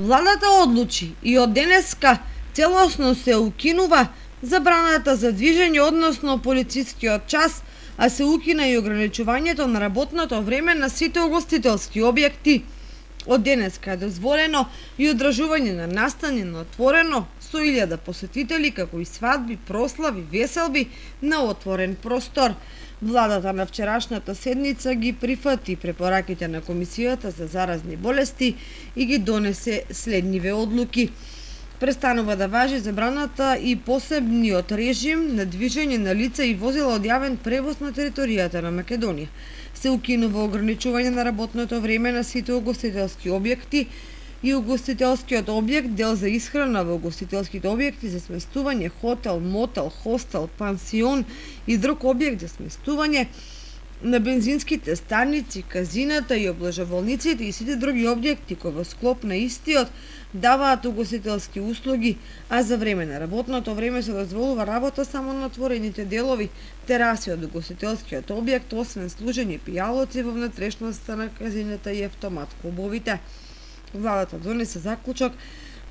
Владата одлучи и од денеска целосно се укинува забраната за движење, односно полицискиот час, а се укина и ограничувањето на работното време на сите угостителски објекти. Од денеска е дозволено и одржување на настани на отворено со 1000 посетители, како и свадби, прослави, веселби на отворен простор. Владата на вчерашната седница ги прифати препораките на Комисијата за заразни болести и ги донесе следниве одлуки. Престанува да важи забраната и посебниот режим на движење на лица и возила од јавен превоз на територијата на Македонија. Се укинува ограничување на работното време на сите угостителски објекти и угостителскиот објект, дел за исхрана во угостителските објекти за сместување, хотел, мотел, хостел, пансион и друг објект за сместување, на бензинските станици, казината и облажувалниците и сите други објекти кои во склоп на истиот даваат угостителски услуги, а за време на работното време се дозволува работа само на отворените делови, тераси од угостителскиот објект, освен служење пијалоци во внатрешноста на казината и автомат клубовите. Владата донесе заклучок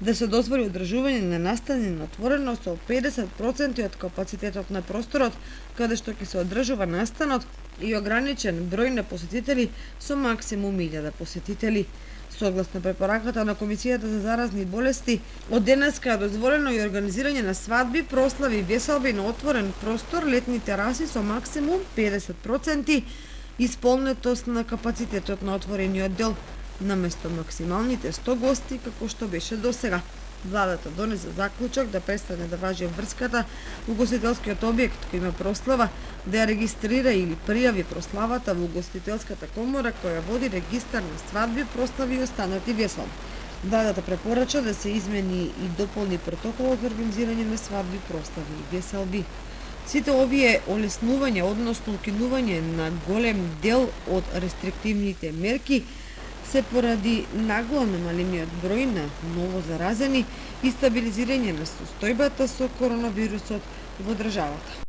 да се дозволи одржување на настани на отворено со 50% од капацитетот на просторот, каде што ќе се одржува настанот, и ограничен број на посетители со максимум 1000 посетители. Согласно препораката на Комисијата за заразни болести, од денеска е дозволено и организирање на свадби, прослави и веселби на отворен простор, летни тераси со максимум 50% исполнетост на капацитетот на отворениот дел, наместо максималните 100 гости, како што беше досега. Владата донесе заклучок да престане да важи врската угостителскиот објект кој има прослава да ја регистрира или пријави прославата во угостителската комора која води регистар на свадби, прослави и останати веселби. Владата препорача да се измени и дополни протоколот за организирање на свадби, прослави и веселби. Сите овие олеснувања, односно укинување на голем дел од рестриктивните мерки се поради нагло намалениот број на ново заразени и стабилизирање на состојбата со коронавирусот во државата.